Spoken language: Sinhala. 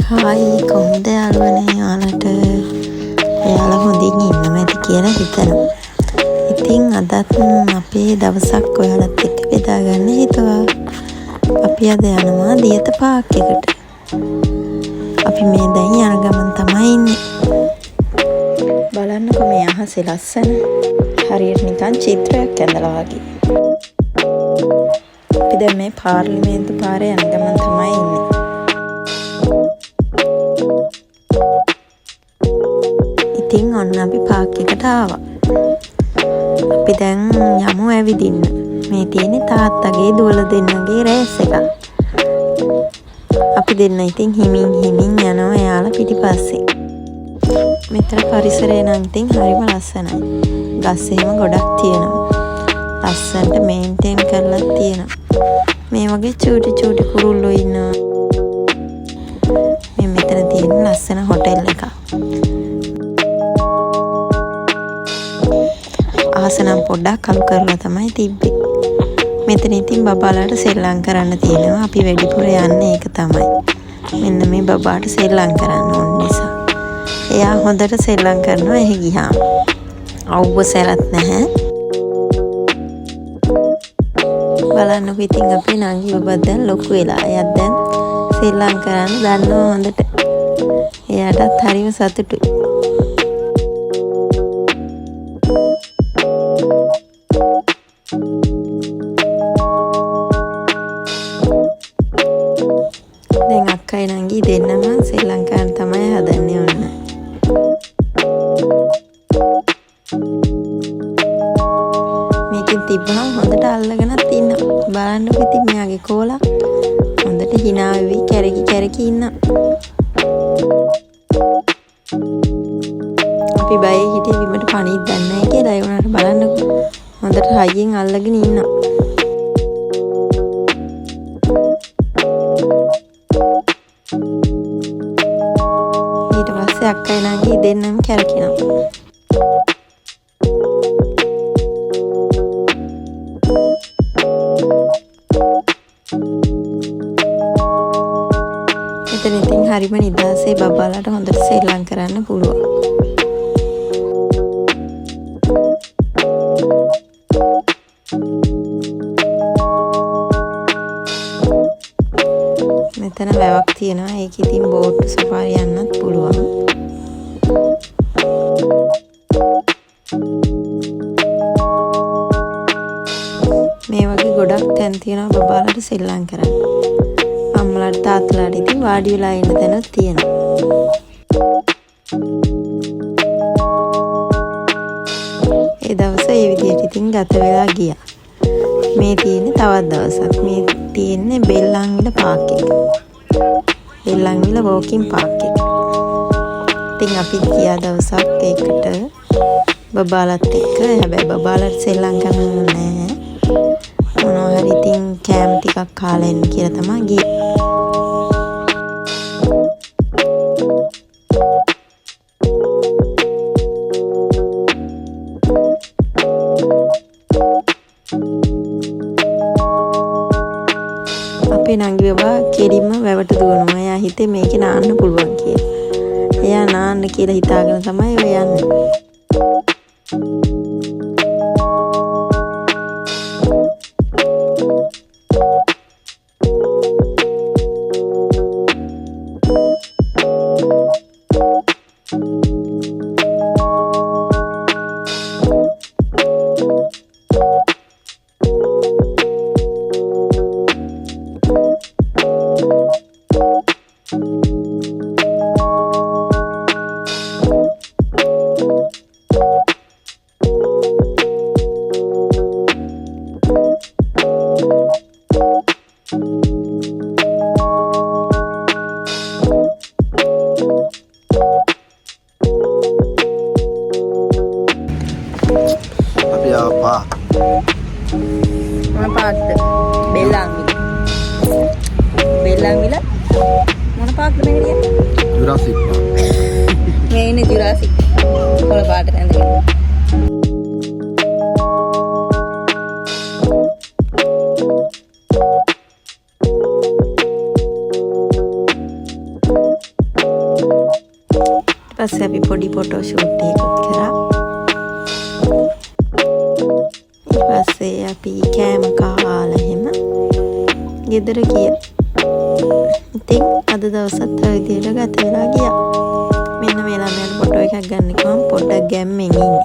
හායි කොහොමද යාළුවනේ යාලට ඔයාලා හොඳින් ඉන්නවා ඇති කියලා හිතනවා. ඉතින් අදත් අපේ දවසක් ඔයාලත් එක්ක බෙදා ගන්න හිතුවා. අපි අද යනවා දියත පාක් එකට. අපි මේ දැන් යන ගමන් තමයි ඉන්නේ. බලන්නකෝ මේ අහසේ ලස්සන. හරියට නිකන් චිත්‍රයක් ඇඳලා වගේ. අපි දැන් මේ පාර්ලිමේන්තු පාරේ යන ගමන් තමයි ඉන්නේ. ඉතින් ඔන්න අපි පාක් එකට ආවා. අපි දැන් යමු ඇවිදින්න. මේ තියෙන්නේ තාත්තගේ දුවල දෙන්නගේ රේස් එකක්. අපි දෙන්න ඉතින් හිමින් යනවා එයාලා පිටිපස්සේ. මෙතන පරිසරය නම් ඉතින් හරිම ලස්සනයි. ගස් එහෙම ගොඩක් තියෙනවා. ලස්සනට මේන්ටේන් කරලා තියෙනවා. මේ වගේ චූටි කුරුල්ලෝ ඉන්නවා. මේ මෙතන තියෙන ලස්සන හොටෙල් එකක්. ආසනම් පොඩ්ඩක් කළු කරලා තමයි තිබ්බේ. මෙතන ඉතින් බබාලාට සෙල්ලම් කරන්න තියෙනවා. අපි වැඩිපුර යන්නේ ඒක තමයි. මෙන්න මේ බබාට සෙල්ලම් කරන්න ඕන නිසා. එයා හොඳට සෙල්ලම් කරනවා එහෙ ගියාම. අවුව සැලත් නැහැ. බලන්නකො ඉතින් අපේ නංගි බබා දැන් ලොකු වෙලා. එයා දැන් සෙල්ලම් කරන්න දන්නවා හොඳට. එයාටත් හරිම සතුටුයි. දැන් අක්කයි නංගි දෙන්නම සෙල්ලම් කරන්න තමයි හදන්නේ ඔන්න. මේකෙන් තිබ්බහම හොඳට අල්ලගෙනත් ඉන්නවා. බලන්නකො ඉතින් මෙයාගේ කෝලා හොඳට hina වෙවි කැරකි ඉන්නවා. අපි බයේ හිටියේ බිමට පණින්න දන්නේ නැහැ කියලා. ඒ වුණාට බලන්නකො හොඳට හයියෙන් අල්ලගෙන ඉන්නවා. ඊට පස්සේ අක්කයි නංගි දෙන්නම කැරකිනවා. මෙතන ඉතින් හරිම නිදහසේ බබාලාට හොඳට සෙල්ලම් කරන්න පුළුවන්. මෙතන වැවක් තියෙනවා. ඒක ඉතින් බෝට් සෆාරි යන්නත් පුළුවන්. මේ වගේ ගොඩක් තැන් තියෙනවා බබාලාට සෙල්ලම් කරන්න. අම්මලාට තාත්තලාට ඉතින් වාඩි වෙලා ඉන්න තැනක් තියෙනවා. ඒ දවස ඒ විදිහට ඉතින් ගත වෙලා ගියා. මේ තියෙන්නේ තවත් දවසක්. මේ තියෙන්නේ බෙල්ලන්විල පාක් එක. බෙල්ලන්විල වෝකින් පාක් එක. ඉතින් අපි ගියා දවසක් ඒකට බබාලත් එක්ක. හැබැයි බබාලට සෙල්ලම් කරන්න නැහැ. මොනවා හරි ඉතින් කෑම ටිකක් කාලා එන්න කියලා තමයි ගියේ. අපේ නංගි බබා කෙලින්ම වැවට දුවනවා. එයා හිතේ මේකේ නාන්න පුළුවන් කියලා. එයා නාන්න කියලා හිතාගෙන තමයි ඔය යන්නේ. මොන පාක්ද? බෙල්ලන්විල මොන පාක්ද මේ කියන්නේ? Jurassic Park. මේ ඉන්නේ ජුරාසික්. කොළ පාට ඇඳගෙන. පස්සේ අපි පොඩි ෆොටෝ ෂූට් එකකුත් කරා. ඊට පස්සේ අපි කෑම කාලා එහෙම ගෙදර ගියා. ඉතින් අද දවසත් ඔය විදියට ගත වෙලා ගියා. මෙන්න මේ ළමයාට ෆොටෝ එකක් ගන්න කිව්වම පොඩ්ඩක් ගැම්මෙන් ඉන්නේ.